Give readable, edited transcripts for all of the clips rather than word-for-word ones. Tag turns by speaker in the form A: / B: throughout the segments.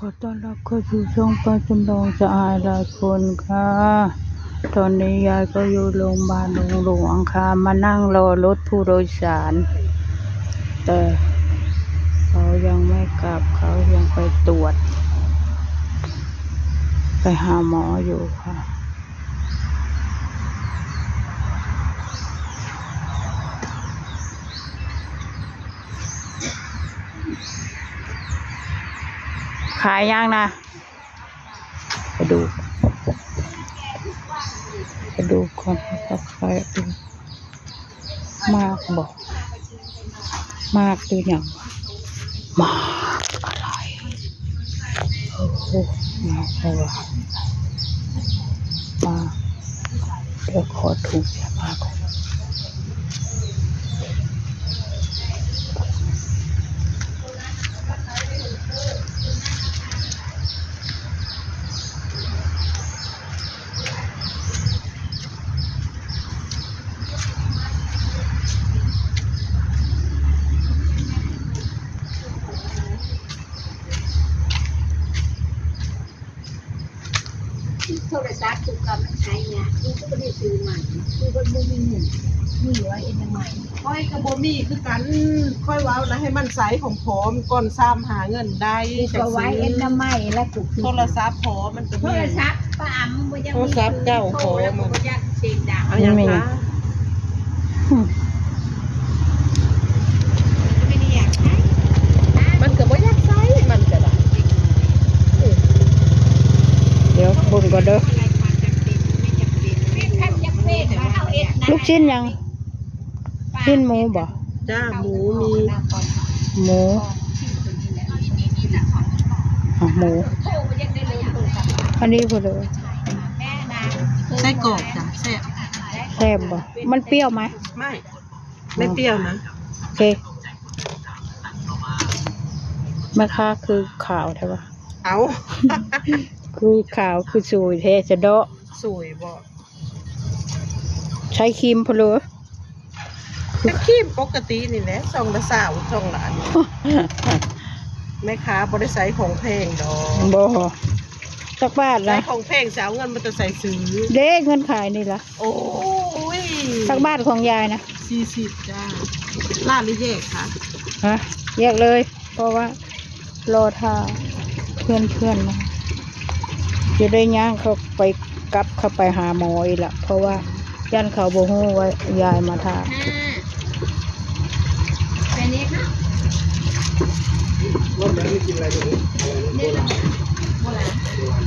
A: อต้อนรับเข้าสู่ช่องป้าจำลองสะอาดหลายคนค่ะตอนนี้ยายก็อยู่โรงพยาบาลหลวงค่ะมานั่งรอรถผู้โดยสารแต่เขายังไม่กลับเขายังไปตรวจไปหาหมออยู่ค่ะขายยังนะไปดูก่อนว่าขายดูมากบอกมากดูอย่างมากอะไรโอ้โหมากอะไรมาเดี๋ยวขอถูกอย่ามาก
B: โทรศัพท์ถูกกำลังใช้เนี่ยกูก็ไม่ได้ซื้อใหม่กูก็บ่มีเงินมีไว้เอ็นยังไง
C: ค่อยกับบ่มีคือกันค่อยเว้านะให้มันใสของพร้อมก่อนซ้ำหาเงินได้
B: กูก็ไว้เอ็นยังไงแล้วกู
C: โทรศัพท์พอมันก็
B: โท
C: มี
B: รศัพท์ป้าอำบ่ยัง
C: โทรศัพท์เก่า
B: โทรแล้วกูก็ยักเสียงดัง
C: เอาอย่างคะไม่ได้อยากใช้มันก็บ่อยากใช้มันก็ได้
A: เดี๋ยวบุญก่อนเด้อ
B: อะไรความจำเป็นไม่จำเป็นไม่คันจำเป็นมาเอาเอ็ดนะ
A: ลูกชิ้นยังชิ้นหมูบ่
C: จ้าหมูมี
A: หมูหมูอันนี้พอเลย
C: ไส้กรอกจ้ะแซ่บ
A: แซ่บบ่มันเปรี้ยวไหม
C: ไม่เปรี้ยวนะ
A: โอเคแม่ค้าคือขาวใช่ปะ
C: เอา
A: คือขาวคือสวยแท้จะเดาะ
C: สวยบ่
A: ใช้ครีมพอเลย
C: ก็ขี้ปกตินี่แหละส่องละสาวส่องละอันนี้แม่ค้าบ่ได้ใส่ของแพงดอก
A: บ่สักบาท
C: ใส่
A: นะ
C: ของแพงจะเอาเงินมาจะใส่ซื้อ
A: เด้เงินขายนี่ล่ะ
C: โอ้ย
A: สักบาทของยายนะ
C: 40จ้าร้านหรือแยกคะ
A: ฮะแยกเลย เพราะว่ารอท่าเพื่อนนะจะได้ย่างเขาไปกลับเข้าไปหาหมออีกละเพราะว่าย่านเขาบ่ฮู้ว่ายายมาทา
B: เป็นนี้ค่ะนี่แหละโบราณ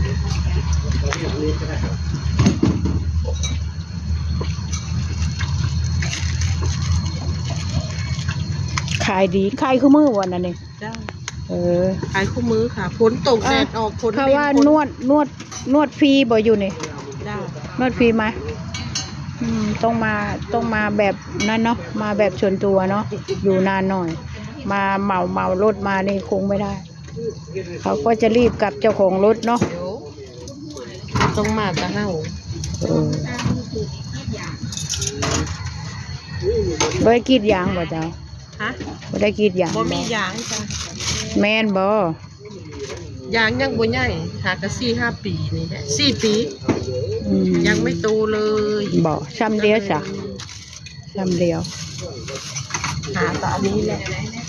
A: ขายดีขายคือมือวันนั้นนี่
C: จ้า
A: เออ
C: ขายคู่มือค่ะฝนตกแดดออกฝน
A: เขาว่านวดฟรีบ่อยู่นี่
C: จ้าน
A: วดฟรีไหมต้องมาแบบนั้นเนาะมาแบบชวนตัวเนาะอยู่นานหน่อย มาเหมารถมานี่คงไม่ได้ เขาก็จะรีบกลับเจ้าของรถเนาะ
C: เดี๋ยวต้องมาตะเฮา
A: บ่ได้กรีดยางบ่เจ้า
C: ฮะ
A: บ่ได้กรีดยาง
C: บ่มียางจ้า
A: แม่นบ่
C: ยางยังบ่ใหญ่หากะ4-5 ปีนี่แหละ4 ปี ยังไม่โตเลย
A: บ่ซ้ำเดียวจ้ะซ้ำเดียว
C: หาแต่อันนี้แหละ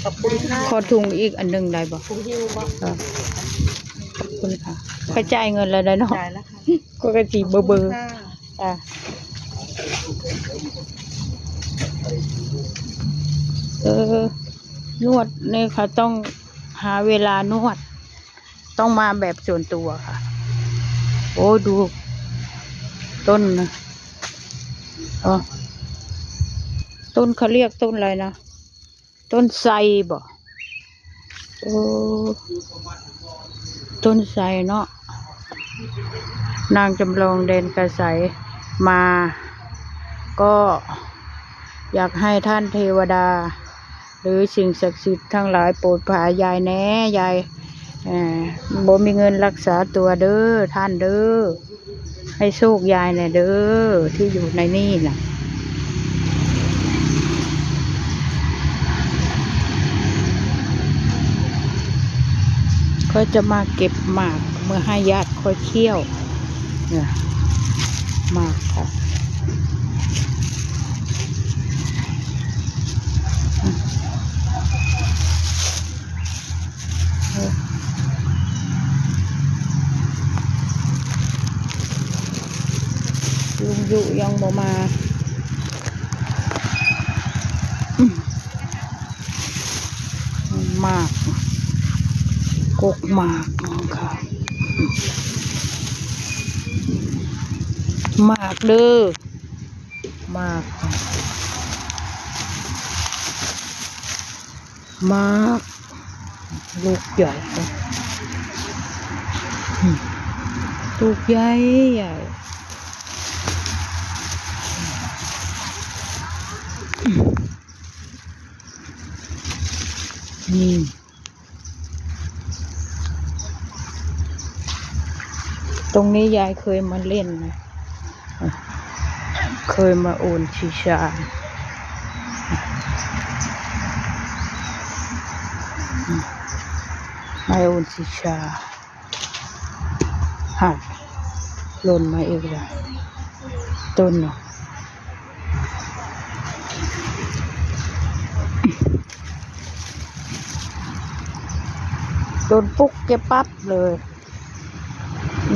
C: ขอบคุณค่ะ
A: ขอถุงอีกอันหนึงได้บ่
C: คุณฮิวบ่
A: ขอบคุณค่ะกระจายเงินแล้วได้เนาะ
C: จ่ายแล้วค่ะ
A: ก็กระจีเบอร์
C: ค่ะ
A: อ่ะนวดนี่ค่ะต้องหาเวลานวด ต้องมาแบบส่วนตัวค่ะ โอ้ดูต้นนะอ๋อต้นเขาเรียกต้นอะไรนะต้นไทรบ่โอ้ต้นไทรเนาะนางจำลองเดนกระใสมา ก็อยากให้ท่านเทวดา หรือสิ่งศักดิ์สิทธิ์ทั้งหลายโปรดพายายแน่ยายบ่มีเงินรักษาตัวเด้อท่านเด้อให้โชคยายหน่อยเด้อที่อยู่ในนี่น่ะข ก็จะมาเก็บหมากเมื่อให้ญาติค่อยเคี่ยวเนี่ยหมากค่ะลุงยุยังบ่มาหมากกกหมากค่ะหมากเด้อหมากหมากลูกใหญ่ลูกใหญ่ใหญ่นี่ตรงนี้ยายเคยมาเล่นนะเคยมาโอนชิชามาโอนชิชาหักหล่นมาอีกแล้วต้นเนาะโดนปุ๊กเก็บปั๊บเลย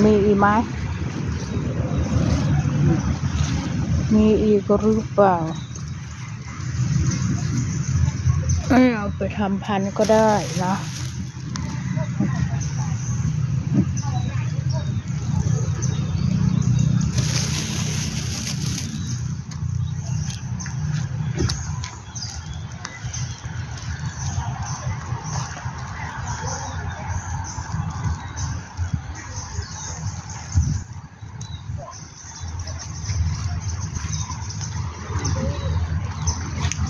A: มีอีกไหมมีอีกหรือเปล่าเอาไปทำพันธุ์ก็ได้นะ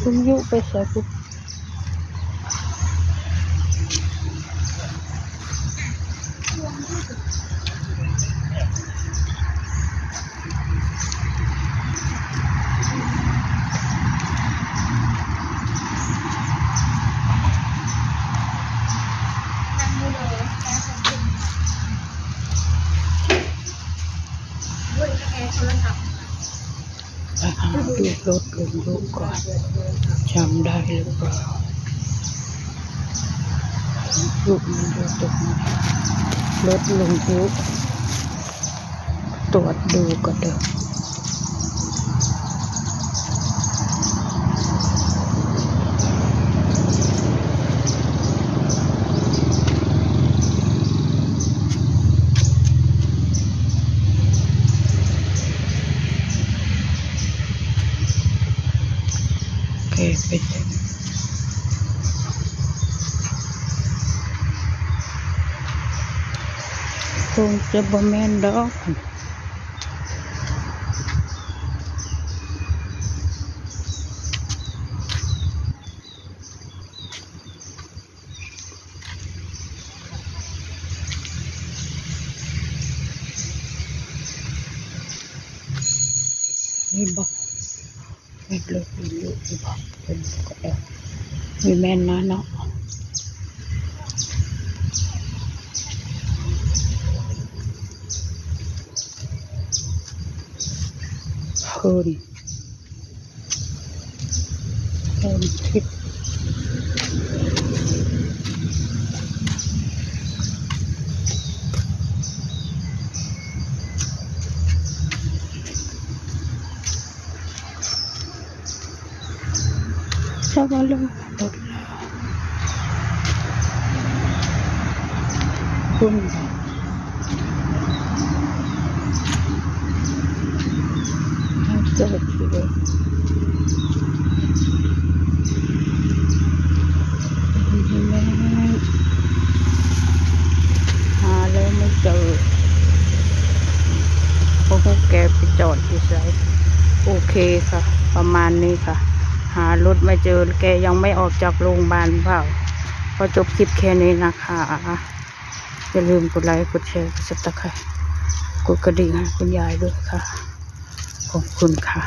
A: คุณยุไปใส่ปุ๊บไปหาดูรถลุงยุก่อนจำได้หรือเปล่าลุงมันอยู่ตรงไหนรถลุงยุตรวจดูก็เดิมไปคงจะบ่แม่นดอกนี่บอกไม่เลิกอยู่ที่บอกเป็นก็ได้มีแม่นนะเนาะเฮินทิพย์ชอบเลยรถคุณเจอที่เลยหาแล้วไม่เจอเพราะพวกแกไปจอดที่ไซต์โอเคค่ะประมาณนี้ค่ะหารถไม่เจอแกยังไม่ออกจากโรงพยาบาลเปล่าก็จบคลิปแค่นี้นะคะอย่าลืมกดไลค์กดแชร์กดซับสไครบ์กดกระดิ่งให้คุณยายด้วยค่ะขอบคุณค่ะ